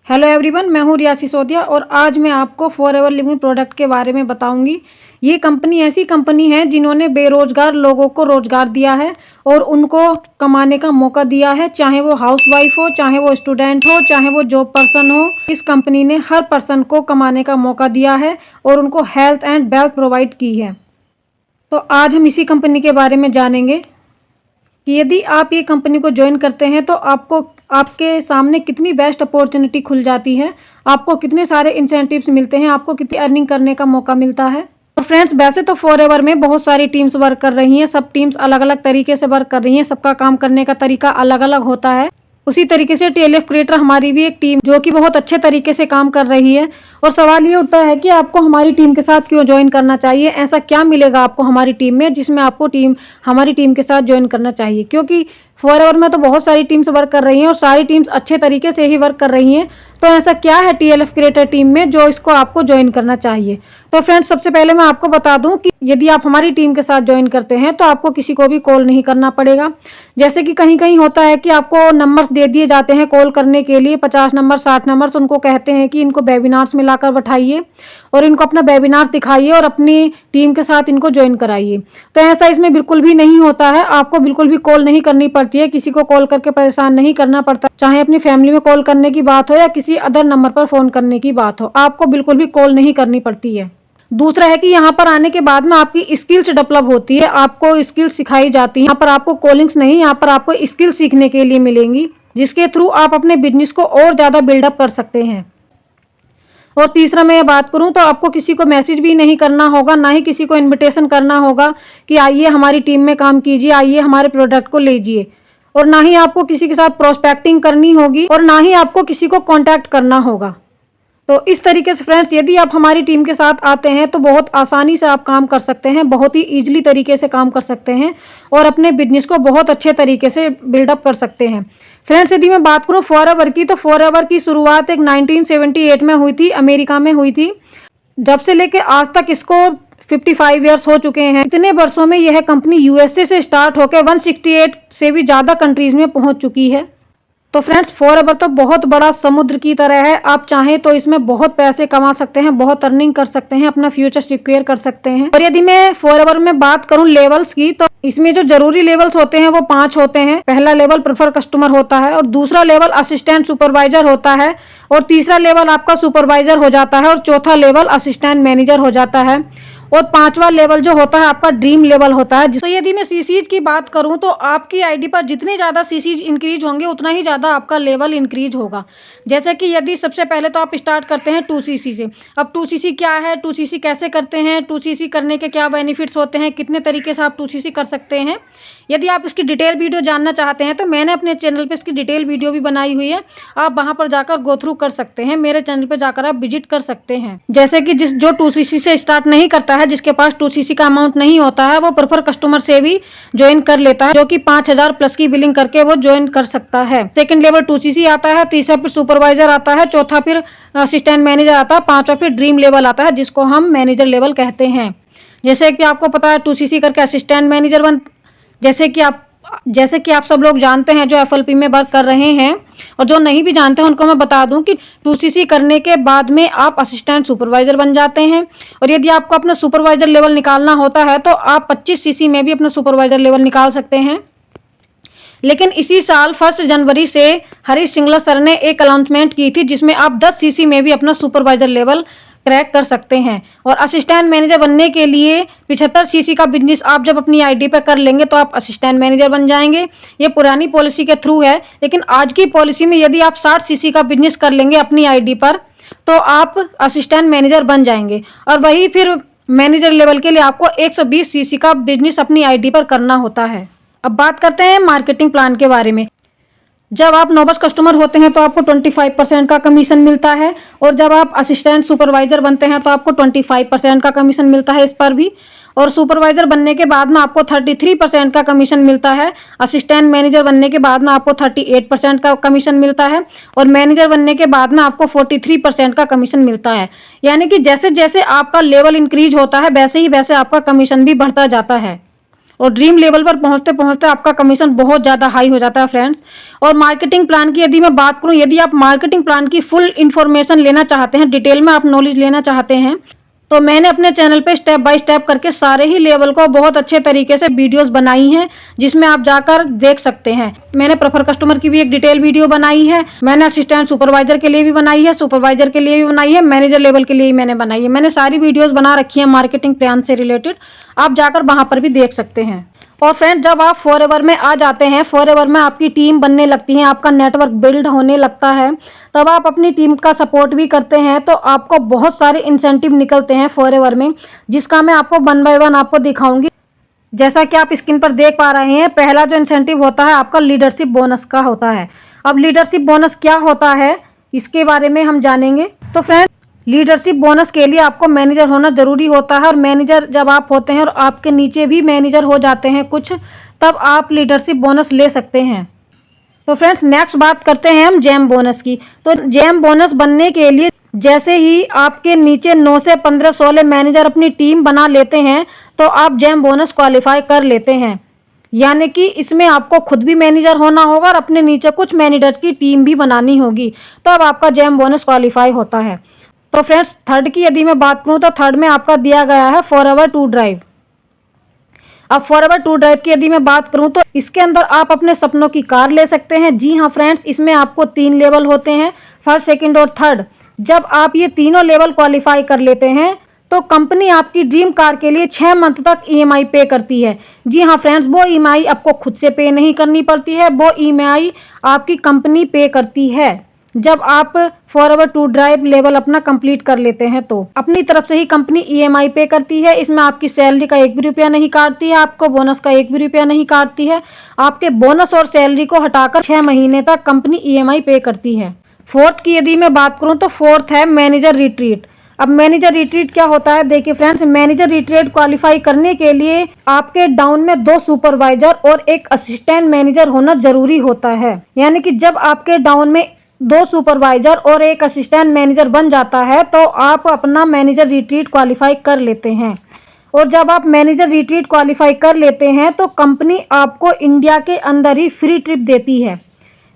Hello everyone, मैं हूँ रिया सिसोदिया और आज मैं आपको फॉरएवर लिविंग प्रोडक्ट के बारे में बताऊंगी। ये कंपनी ऐसी कंपनी है जिन्होंने बेरोजगार लोगों को रोजगार दिया है और उनको कमाने का मौका दिया है, चाहे वो हाउसवाइफ हो, चाहे वो स्टूडेंट हो, चाहे वो जॉब पर्सन हो। इस कंपनी ने हर पर्सन को कमाने का मौका दिया है और उनको हेल्थ एंड वेल्थ प्रोवाइड की है। तो आज हम इसी कंपनी के बारे में जानेंगे कि यदि आप ये कंपनी को ज्वाइन करते हैं तो आपको आपके सामने कितनी बेस्ट अपॉर्चुनिटी खुल जाती है, आपको कितने सारे इंसेंटिव्स मिलते हैं, आपको कितनी अर्निंग करने का मौका मिलता है। तो फ्रेंड्स, वैसे तो फॉरएवर में बहुत सारी टीम्स वर्क कर रही हैं, सब टीम्स अलग अलग तरीके से वर्क कर रही हैं, सबका काम करने का तरीका अलग अलग होता है। उसी तरीके से टीएलएफ क्रिएटर हमारी भी एक टीम जो कि बहुत अच्छे तरीके से काम कर रही है। और सवाल ये उठता है कि आपको हमारी टीम के साथ क्यों ज्वाइन करना चाहिए, ऐसा क्या मिलेगा आपको हमारी टीम में जिसमें आपको हमारी टीम के साथ ज्वाइन करना चाहिए। क्योंकि फॉरएवर में तो बहुत सारी टीम्स वर्क कर रही हैं और सारी टीम्स अच्छे तरीके से ही वर्क कर रही हैं। तो ऐसा क्या है टीएलएफ क्रिएटर टीम में जो इसको आपको ज्वाइन करना चाहिए। तो फ्रेंड्स, सबसे पहले मैं आपको बता दूं कि यदि आप हमारी टीम के साथ ज्वाइन करते हैं तो आपको किसी को भी कॉल नहीं करना पड़ेगा। जैसे कि कहीं कहीं होता है कि आपको नंबर्स दे दिए जाते हैं कॉल करने के लिए, 50 नंबर 60 नंबर्स, उनको कहते हैं कि इनको वेबिनार्स में लाकर बैठाइए और इनको अपना वेबिनार्स दिखाइए और अपनी टीम के साथ इनको ज्वाइन कराइए। तो ऐसा इसमें बिल्कुल भी नहीं होता है, आपको बिल्कुल भी कॉल नहीं करनी पड़ती है, किसी को कॉल करके परेशान नहीं करना पड़ता। चाहे अपनी फैमिली में कॉल करने की बात हो या किसी अदर नंबर पर फोन करने की बात हो, आपको बिल्कुल भी कॉल नहीं करनी पड़ती है। दूसरा है कि यहाँ पर आने के बाद में आपकी स्किल्स डेवलप होती है, आपको स्किल्स सिखाई जाती है। यहाँ पर आपको कॉलिंग्स नहीं, यहाँ पर आपको स्किल्स सीखने के लिए मिलेंगी, जिसके थ्रू आप अपने बिजनेस को और ज़्यादा बिल्डअप कर सकते हैं। और तीसरा मैं ये बात करूं तो आपको किसी को मैसेज भी नहीं करना होगा, ना ही किसी को इनविटेशन करना होगा कि आइए हमारी टीम में काम कीजिए, आइए हमारे प्रोडक्ट को लीजिए। और ना ही आपको किसी के साथ प्रोस्पेक्टिंग करनी होगी और ना ही आपको किसी को कांटेक्ट करना होगा। तो इस तरीके से फ्रेंड्स, यदि आप हमारी टीम के साथ आते हैं तो बहुत आसानी से आप काम कर सकते हैं, बहुत ही ईजिली तरीके से काम कर सकते हैं और अपने बिजनेस को बहुत अच्छे तरीके से बिल्डअप कर सकते हैं। फ्रेंड्स, यदि मैं बात करूं फॉरएवर की, तो फॉरएवर की शुरुआत एक 1978 में हुई थी, अमेरिका में हुई थी। जब से लेके आज तक इसको 55 ईयर्स हो चुके हैं। इतने वर्षों में यह कंपनी यूएसए से स्टार्ट होकर 168 से भी ज़्यादा कंट्रीज में पहुंच चुकी है। तो फ्रेंड्स, फॉरएवर तो बहुत बड़ा समुद्र की तरह है, आप चाहें तो इसमें बहुत पैसे कमा सकते हैं, बहुत अर्निंग कर सकते हैं, अपना फ्यूचर सिक्योर कर सकते हैं। और यदि मैं फॉरएवर में बात करूं लेवल्स की, तो इसमें जो जरूरी लेवल्स होते हैं वो 5 होते हैं। पहला लेवल प्रेफर कस्टमर होता है और दूसरा लेवल असिस्टेंट सुपरवाइजर होता है और तीसरा लेवल आपका सुपरवाइजर हो जाता है और चौथा लेवल असिस्टेंट मैनेजर हो जाता है और 5वां लेवल जो होता है आपका ड्रीम लेवल होता है। तो यदि मैं सीसीज की बात करूं तो आपकी आईडी पर जितने ज़्यादा सीसीज इंक्रीज होंगे उतना ही ज़्यादा आपका लेवल इंक्रीज होगा। जैसे कि यदि सबसे पहले तो आप स्टार्ट करते हैं 2cc से। अब 2cc क्या है, 2cc कैसे करते हैं, 2cc करने के क्या बेनिफिट्स होते हैं, कितने तरीके से आप 2cc कर सकते हैं। यदि आप इसकी डिटेल वीडियो जानना चाहते हैं तो मैंने अपने चैनल पर इसकी डिटेल वीडियो भी बनाई हुई है, आप वहाँ पर जाकर गो थ्रू कर सकते हैं, मेरे चैनल पर जाकर आप विजिट कर सकते हैं। जैसे कि जो 2cc से स्टार्ट नहीं करता है, जिसके पास 2cc का अमाउंट नहीं होता है, वो प्रेफर कस्टमर से भी ज्वाइन कर लेता है, जो कि 5000 प्लस की बिलिंग करके वो ज्वाइन कर सकता है। सेकंड लेवल 2cc आता है, तीसरा फिर सुपरवाइजर आता है, चौथा फिर असिस्टेंट मैनेजर आता है, 5वां फिर ड्रीम लेवल आता है, जिसको हम मैनेजर लेवल कहते हैं। जैसे कि आपको पता है 2cc करके असिस्टेंट मैनेजर जैसे कि आप सब लोग जानते हैं जो एफएलपी में वर्क कर रहे हैं, और जो नहीं भी जानते हैं उनको मैं बता दूं कि 2cc करने के बाद में आप असिस्टेंट सुपरवाइजर बन जाते हैं। और यदि आपको अपना सुपरवाइजर लेवल निकालना होता है तो आप 25cc में भी अपना सुपरवाइजर लेवल निकाल सकते हैं। लेकिन इसी साल 1 जनवरी से हरीश सिंगला सर ने एक अनाउंसमेंट की थी जिसमें आप 10cc में भी अपना सुपरवाइजर लेवल क्रैक कर सकते हैं। और असिस्टेंट मैनेजर बनने के लिए 75cc का बिजनेस आप जब अपनी आईडी पे कर लेंगे तो आप असिस्टेंट मैनेजर बन जाएंगे। ये पुरानी पॉलिसी के थ्रू है, लेकिन आज की पॉलिसी में यदि आप 60cc का बिजनेस कर लेंगे अपनी आईडी पर तो आप असिस्टेंट मैनेजर बन जाएंगे। और वही फिर मैनेजर लेवल के लिए आपको 120cc का बिजनेस अपनी आईडी पर करना होता है। अब बात करते हैं मार्केटिंग प्लान के बारे में। जब आप नोबस कस्टमर होते हैं तो आपको 25% का कमीशन मिलता है और जब आप असिस्टेंट सुपरवाइजर बनते हैं तो आपको 25% का कमीशन मिलता है इस पर भी। और सुपरवाइजर बनने के बाद में आपको 33% का कमीशन मिलता है। असिस्टेंट मैनेजर बनने के बाद में आपको 38% का कमीशन मिलता है और मैनेजर बनने के बाद में आपको 43% का कमीशन मिलता है। यानी कि जैसे जैसे आपका लेवल इंक्रीज होता है वैसे ही वैसे आपका कमीशन भी बढ़ता जाता है। और ड्रीम लेवल पर पहुंचते पहुंचते आपका कमीशन बहुत ज़्यादा हाई हो जाता है फ्रेंड्स। और मार्केटिंग प्लान की यदि मैं बात करूं, यदि आप मार्केटिंग प्लान की फुल इन्फॉर्मेशन लेना चाहते हैं, डिटेल में आप नॉलेज लेना चाहते हैं, तो मैंने अपने चैनल पे स्टेप बाय स्टेप करके सारे ही लेवल को बहुत अच्छे तरीके से वीडियोस बनाई हैं, जिसमें आप जाकर देख सकते हैं। मैंने प्रेफर कस्टमर की भी एक डिटेल वीडियो बनाई है, मैंने असिस्टेंट सुपरवाइजर के लिए भी बनाई है, सुपरवाइजर के लिए भी बनाई है, मैनेजर लेवल के लिए भी मैंने बनाई है। मैंने सारी वीडियोस बना रखी है मार्केटिंग प्लान से रिलेटेड, आप जाकर वहां पर भी देख सकते हैं। और फ्रेंड, जब आप फॉरएवर में आ जाते हैं, फॉरएवर में आपकी टीम बनने लगती है, आपका नेटवर्क बिल्ड होने लगता है, तब आप अपनी टीम का सपोर्ट भी करते हैं, तो आपको बहुत सारे इंसेंटिव निकलते हैं फॉरएवर में, जिसका मैं आपको वन बाय वन आपको दिखाऊंगी। जैसा कि आप स्क्रीन पर देख पा रहे हैं, पहला जो इंसेंटिव होता है आपका लीडरशिप बोनस का होता है। अब लीडरशिप बोनस क्या होता है, इसके बारे में हम जानेंगे। तो फ्रेंड, लीडरशिप बोनस के लिए आपको मैनेजर होना जरूरी होता है, और मैनेजर जब आप होते हैं और आपके नीचे भी मैनेजर हो जाते हैं कुछ, तब आप लीडरशिप बोनस ले सकते हैं। तो फ्रेंड्स, नेक्स्ट बात करते हैं हम जेम बोनस की। तो जेम बोनस बनने के लिए जैसे ही आपके नीचे 9 से 15 16 मैनेजर अपनी टीम बना लेते हैं, तो आप जेम बोनस क्वालिफाई कर लेते हैं। यानी कि इसमें आपको खुद भी मैनेजर होना होगा और अपने नीचे कुछ मैनेजर की टीम भी बनानी होगी, तो अब आपका जेम बोनस क्वालिफाई होता है। तो फ्रेंड्स, थर्ड की यदि मैं बात करूं, तो थर्ड में आपका दिया गया है फॉरएवर टू ड्राइव। अब फॉरएवर टू ड्राइव की यदि मैं बात करूं, तो इसके अंदर आप अपने सपनों की कार ले सकते हैं। जी हाँ फ्रेंड्स, इसमें आपको 3 लेवल होते हैं, फर्स्ट, सेकंड और थर्ड। जब आप ये तीनों लेवल क्वालिफाई कर लेते हैं, तो कंपनी आपकी ड्रीम कार के लिए 6 मंथ तक ईएमआई पे करती है। जी हाँ फ्रेंड्स, वो ईएमआई आपको खुद से पे नहीं करनी पड़ती है, वो ईएमआई आपकी कंपनी पे करती है। जब आप फॉरएवर टू ड्राइव लेवल अपना कंप्लीट कर लेते हैं, तो अपनी तरफ से ही कंपनी ईएमआई पे करती है। इसमें आपकी सैलरी का 1 भी रुपया नहीं काटती है, आपको बोनस का 1 भी रुपया नहीं काटती है। आपके बोनस और सैलरी को हटाकर 6 महीने तक कंपनी ईएमआई पे करती है। फोर्थ की यदि मैं बात करूं, तो फोर्थ है मैनेजर रिट्रीट। अब मैनेजर रिट्रीट क्या होता है, देखिए फ्रेंड्स, मैनेजर रिट्रीट क्वालिफाई करने के लिए आपके डाउन में 2 सुपरवाइजर और 1 असिस्टेंट मैनेजर होना जरूरी होता है। यानी कि जब आपके डाउन में 2 सुपरवाइजर और 1 असिस्टेंट मैनेजर बन जाता है, तो आप अपना मैनेजर रिट्रीट क्वालिफाई कर लेते हैं। और जब आप मैनेजर रिट्रीट क्वालिफाई कर लेते हैं, तो कंपनी आपको इंडिया के अंदर ही फ्री ट्रिप देती है।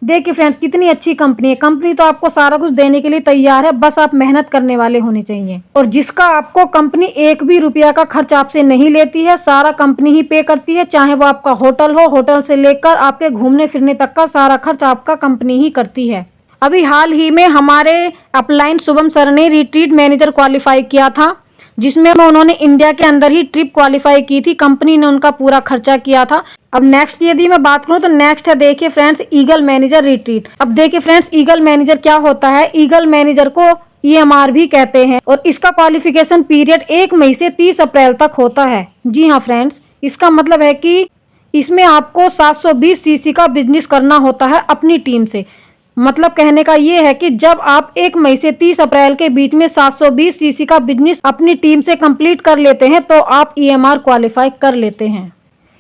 देखिए फ्रेंड्स, कितनी अच्छी कंपनी है। कंपनी तो आपको सारा कुछ देने के लिए तैयार है, बस आप मेहनत करने वाले होने चाहिए। और जिसका आपको कंपनी 1 भी रुपया का खर्च आपसे नहीं लेती है, सारा कंपनी ही पे करती है। चाहे वो आपका होटल हो, होटल से लेकर आपके घूमने फिरने तक का सारा खर्च आपका कंपनी ही करती है। अभी हाल ही में हमारे अपलाइन शुभम सर ने रिट्रीट मैनेजर क्वालिफाई किया था, जिसमें उन्होंने इंडिया के अंदर ही ट्रिप क्वालिफाई की थी, कंपनी ने उनका पूरा खर्चा किया था। अब नेक्स्ट की यदि मैं बात करूं, तो नेक्स्ट है, देखिए फ्रेंड्स, ईगल मैनेजर रिट्रीट। अब देखिए फ्रेंड्स, ईगल मैनेजर क्या होता है। ईगल मैनेजर को ईएमआर भी कहते हैं, और इसका क्वालिफिकेशन पीरियड 1 मई से 30 अप्रैल तक होता है। जी हाँ फ्रेंड्स, इसका मतलब है कि इसमें आपको 720 सीसी का बिजनेस करना होता है अपनी टीम से। मतलब कहने का ये है कि जब आप 1 मई से 30 अप्रैल के बीच में 720 सीसी का बिजनेस अपनी टीम से कंप्लीट कर लेते हैं, तो आप ईएमआर क्वालिफाई कर लेते हैं।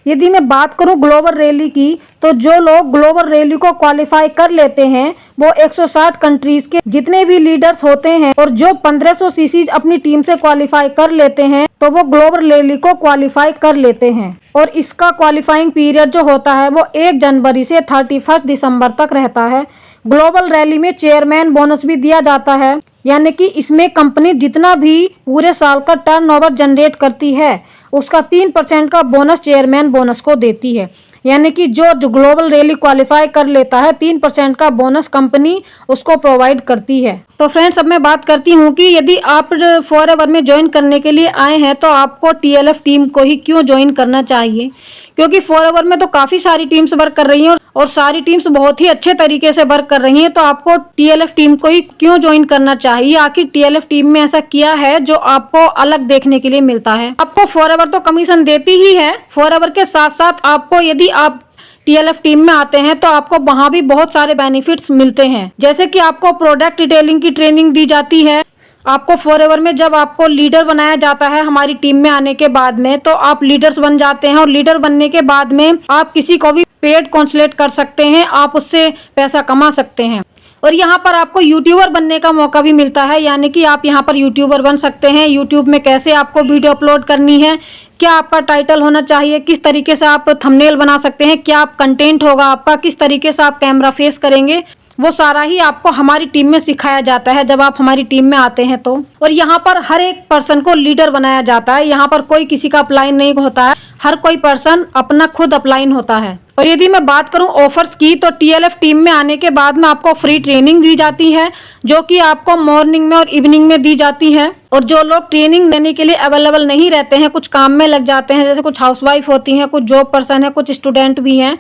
यदि मैं बात करूं ग्लोबल रैली की, तो जो लोग ग्लोबल रैली को क्वालिफाई कर लेते हैं, वो 160 कंट्रीज के जितने भी लीडर्स होते हैं, और जो 1500 सीसी अपनी टीम से क्वालिफाई कर लेते हैं, तो वो ग्लोबल रैली को क्वालिफाई कर लेते हैं। और इसका क्वालिफाइंग पीरियड जो होता है, वो 1 जनवरी से 31 दिसंबर तक रहता है। ग्लोबल रैली में चेयरमैन बोनस भी दिया जाता है, यानी कि इसमें कंपनी जितना भी पूरे साल का टर्नओवर जनरेट करती है, उसका 3% का बोनस चेयरमैन बोनस को देती है। यानी कि जो ग्लोबल रैली क्वालिफाई कर लेता है, 3% का बोनस कंपनी उसको प्रोवाइड करती है। तो फ्रेंड्स, अब मैं बात करती हूँ कि यदि आप फॉरएवर में ज्वाइन करने के लिए आए हैं, तो आपको टीएलएफ टीम को ही क्यों ज्वाइन करना चाहिए। क्योंकि फॉरएवर में तो काफ़ी सारी टीम्स वर्क कर रही हैं, और सारी टीम्स बहुत ही अच्छे तरीके से वर्क कर रही हैं। तो आपको टीएलएफ टीम को ही क्यों ज्वाइन करना चाहिए। आखिर टीएलएफ टीम में ऐसा किया है जो आपको अलग देखने के लिए मिलता है। आपको फॉरएवर तो कमीशन देती ही है, फॉरएवर के साथ साथ आपको, यदि आप टीएलएफ टीम में आते हैं, तो आपको वहां भी बहुत सारे बेनिफिट्स मिलते हैं। जैसे कि आपको प्रोडक्ट डिटेलिंग की ट्रेनिंग दी जाती है। आपको फॉरएवर में जब आपको लीडर बनाया जाता है हमारी टीम में आने के बाद में, तो आप लीडर्स बन जाते हैं, और लीडर बनने के बाद में आप किसी को भी पेड कंसल्ट कर सकते हैं, आप उससे पैसा कमा सकते हैं। और यहाँ पर आपको यूट्यूबर बनने का मौका भी मिलता है, यानी कि आप यहाँ पर यूट्यूबर बन सकते हैं। यूट्यूब में कैसे आपको वीडियो अपलोड करनी है, क्या आपका टाइटल होना चाहिए, किस तरीके से आप थंबनेल बना सकते हैं, क्या आप कंटेंट होगा आपका, किस तरीके से आप कैमरा फेस करेंगे, वो सारा ही आपको हमारी टीम में सिखाया जाता है जब आप हमारी टीम में आते हैं तो। और यहाँ पर हर एक पर्सन को लीडर बनाया जाता है। यहाँ पर कोई किसी का अपलाइन नहीं होता है, हर कोई पर्सन अपना खुद अपलाइन होता है। और यदि मैं बात करूं ऑफर्स की, तो TLF टीम में आने के बाद में आपको फ्री ट्रेनिंग दी जाती है, जो कि आपको मॉर्निंग में और इवनिंग में दी जाती है। और जो लोग ट्रेनिंग देने के लिए अवेलेबल नहीं रहते हैं, कुछ काम में लग जाते हैं, जैसे कुछ हाउसवाइफ होती हैं, कुछ जॉब पर्सन है, कुछ स्टूडेंट भी हैं,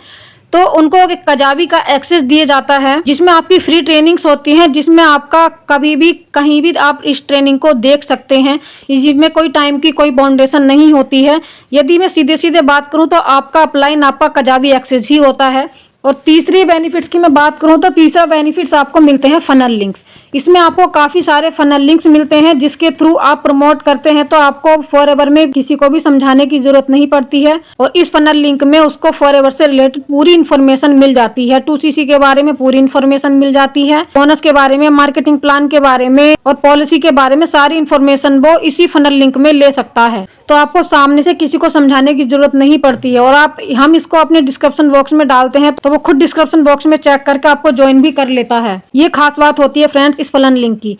तो उनको एक कजाबी का एक्सेस दिया जाता है, जिसमें आपकी फ्री ट्रेनिंग्स होती हैं, जिसमें आपका कभी भी कहीं भी आप इस ट्रेनिंग को देख सकते हैं। इसमें कोई टाइम की कोई बाउंडेशन नहीं होती है। यदि मैं सीधे सीधे बात करूं तो आपका अपलाइन आपका कजाबी एक्सेस ही होता है। और तीसरी बेनिफिट्स की मैं बात करूं तो तीसरा बेनिफिट्स आपको मिलते हैं फनल लिंक्स। इसमें आपको काफ़ी सारे फनल लिंक्स मिलते हैं, जिसके थ्रू आप प्रमोट करते हैं तो आपको फॉरएवर में किसी को भी समझाने की जरूरत नहीं पड़ती है। और इस फनल लिंक में उसको फॉरएवर से रिलेटेड पूरी इन्फॉर्मेशन मिल जाती है। 2CC के बारे में पूरी इन्फॉर्मेशन मिल जाती है, बोनस के बारे में, मार्केटिंग प्लान के बारे में और पॉलिसी के बारे में सारी इन्फॉर्मेशन वो इसी फनल लिंक में ले सकता है। तो आपको सामने से किसी को समझाने की जरूरत नहीं पड़ती है। और हम इसको अपने डिस्क्रिप्शन बॉक्स में डालते हैं तो वो खुद डिस्क्रिप्शन बॉक्स में चेक करके आपको ज्वाइन भी कर लेता है। ये खास बात होती है फ्रेंड्स इस फनल लिंक की।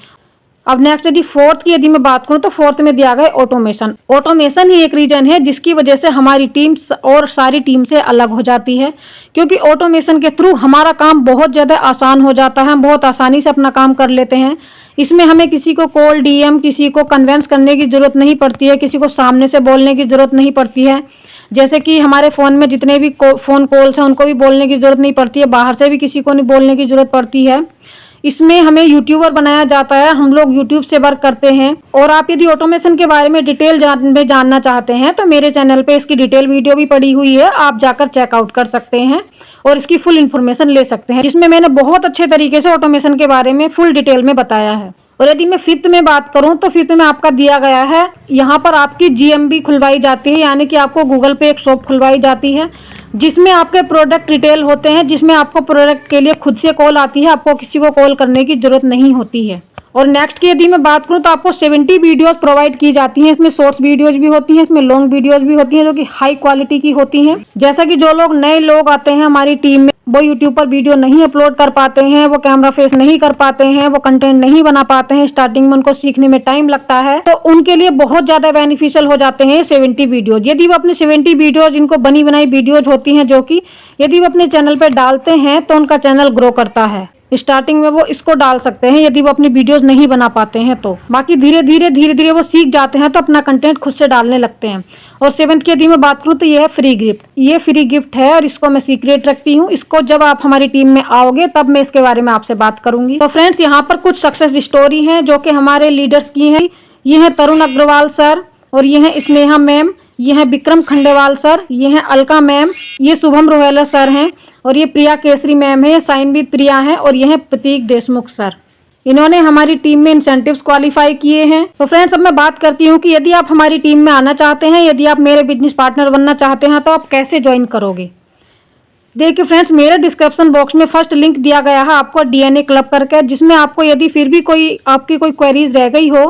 अब नेक्स्ट यदि फोर्थ की मैं बात करूं तो फोर्थ में दिया गया ऑटोमेशन। ऑटोमेशन ही एक रीजन है जिसकी वजह से हमारी टीम और सारी टीम से अलग हो जाती है, क्योंकि ऑटोमेशन के थ्रू हमारा काम बहुत ज़्यादा आसान हो जाता है। हम बहुत आसानी से अपना काम कर लेते हैं। इसमें हमें किसी को कॉल DM किसी को कन्वेंस करने की जरूरत नहीं पड़ती है, किसी को सामने से बोलने की जरूरत नहीं पड़ती है। जैसे कि हमारे फ़ोन में जितने भी फ़ोन कॉल्स हैं उनको भी बोलने की जरूरत नहीं पड़ती है, बाहर से भी किसी को नहीं बोलने की जरूरत पड़ती है। इसमें हमें यूट्यूबर बनाया जाता है, हम लोग यूट्यूब से वर्क करते हैं। और आप यदि ऑटोमेशन के बारे में डिटेल में जानना चाहते हैं तो मेरे चैनल पे इसकी डिटेल वीडियो भी पड़ी हुई है, आप जाकर चेकआउट कर सकते हैं और इसकी फुल इन्फॉर्मेशन ले सकते हैं, जिसमें मैंने बहुत अच्छे तरीके से ऑटोमेशन के बारे में फुल डिटेल में बताया है। और यदि मैं फिफ्थ में बात करूं तो फिफ्थ में आपका दिया गया है, यहाँ पर आपकी GMB खुलवाई जाती है, यानी कि आपको गूगल पे एक शॉप खुलवाई जाती है, जिसमें आपके प्रोडक्ट रिटेल होते हैं, जिसमें आपको प्रोडक्ट के लिए खुद से कॉल आती है, आपको किसी को कॉल करने की जरूरत नहीं होती है। और नेक्स्ट की यदि मैं बात करूं तो आपको 70 वीडियोस प्रोवाइड की जाती हैं। इसमें शॉर्ट्स वीडियोस भी होती हैं, इसमें लॉन्ग वीडियोस भी होती हैं, जो कि हाई क्वालिटी की होती हैं। जैसा कि जो लोग नए लोग आते हैं हमारी टीम में, वो यूट्यूब पर वीडियो नहीं अपलोड कर पाते हैं, वो कैमरा फेस नहीं कर पाते हैं, वो कंटेंट नहीं बना पाते हैं, स्टार्टिंग में उनको सीखने में टाइम लगता है, तो उनके लिए बहुत ज्यादा बेनिफिशियल हो जाते हैं 70 वीडियोज। यदि वो अपने 70 वीडियोज, इनको बनी बनाई वीडियोज होती हैं, जो कि यदि वो अपने चैनल पर डालते हैं तो उनका चैनल ग्रो करता है। स्टार्टिंग में वो इसको डाल सकते हैं यदि वो अपनी वीडियोस नहीं बना पाते हैं तो, बाकी धीरे धीरे वो सीख जाते हैं तो अपना कंटेंट खुद से डालने लगते हैं। और 7th की यदि मैं बात करूं तो ये है फ्री गिफ्ट। ये फ्री गिफ्ट है और इसको मैं सीक्रेट रखती हूँ, इसको जब आप हमारी टीम में आओगे तब मैं इसके बारे में आपसे बात करूंगी। तो फ्रेंड्स यहाँ पर कुछ सक्सेस स्टोरी हैं जो कि हमारे लीडर्स की हैं। ये है तरुण अग्रवाल सर, और ये है स्नेहा मैम, ये है विक्रम खंडेवाल सर, ये है अलका मैम, ये शुभम रोहेला सर हैं, और ये प्रिया केसरी मैम है, साइन विद प्रिया है, और ये है प्रतीक देशमुख सर। इन्होंने हमारी टीम में इंसेंटिव्स क्वालिफाई किए हैं। तो फ्रेंड्स अब मैं बात करती हूँ कि यदि आप हमारी टीम में आना चाहते हैं, यदि आप मेरे बिजनेस पार्टनर बनना चाहते हैं, तो आप कैसे ज्वाइन करोगे। देखिए फ्रेंड्स, मेरे डिस्क्रिप्शन बॉक्स में फर्स्ट लिंक दिया गया है आपको DNA क्लब करके, जिसमें आपको यदि फिर भी कोई आपकी कोई क्वेरीज रह गई हो,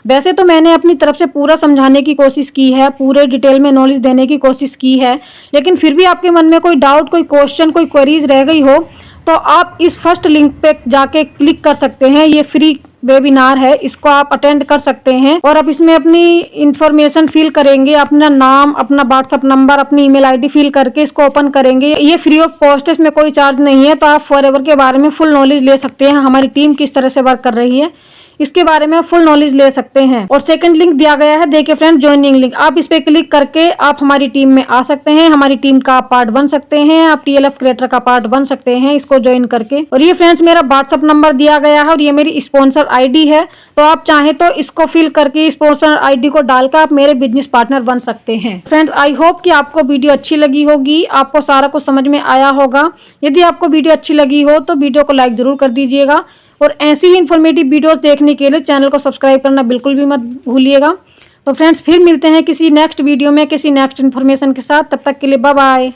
वैसे तो मैंने अपनी तरफ से पूरा समझाने की कोशिश की है, पूरे डिटेल में नॉलेज देने की कोशिश की है, लेकिन फिर भी आपके मन में कोई डाउट, कोई क्वेश्चन, कोई क्वेरीज रह गई हो, तो आप इस फर्स्ट लिंक पे जाके क्लिक कर सकते हैं। ये फ्री वेबिनार है, इसको आप अटेंड कर सकते हैं और आप इसमें अपनी इंफॉर्मेशन फिल करेंगे, अपना नाम, अपना व्हाट्सएप नंबर, अपनी ईमेल ID फिल करके इसको ओपन करेंगे। ये फ्री ऑफ कॉस्ट है, इसमें कोई चार्ज नहीं है, तो आप फॉरएवर के बारे में फुल नॉलेज ले सकते हैं। हमारी टीम किस तरह से वर्क कर रही है इसके बारे में फुल नॉलेज ले सकते हैं। और सेकंड लिंक दिया गया है, देखिए फ्रेंड, ज्वाइनिंग लिंक, आप इस पे क्लिक करके आप हमारी टीम में आ सकते हैं, हमारी टीम का पार्ट बन सकते हैं, आप TLF क्रिएटर का पार्ट बन सकते हैं इसको ज्वाइन करके। और ये फ्रेंड्स मेरा व्हाट्सएप नंबर दिया गया है और ये मेरी स्पॉन्सर ID है, तो आप चाहें तो इसको फिल करके स्पॉन्सर ID को डालकर आप मेरे बिजनेस पार्टनर बन सकते हैं। फ्रेंड्स आई होप कि आपको वीडियो अच्छी लगी होगी, आपको सारा कुछ समझ में आया होगा। यदि आपको वीडियो अच्छी लगी हो तो वीडियो को लाइक जरूर कर दीजिएगा और ऐसी ही इन्फॉर्मेटिव वीडियोस देखने के लिए चैनल को सब्सक्राइब करना बिल्कुल भी मत भूलिएगा। तो फ्रेंड्स फिर मिलते हैं किसी नेक्स्ट वीडियो में किसी नेक्स्ट इन्फॉर्मेशन के साथ, तब तक के लिए बाय बाय।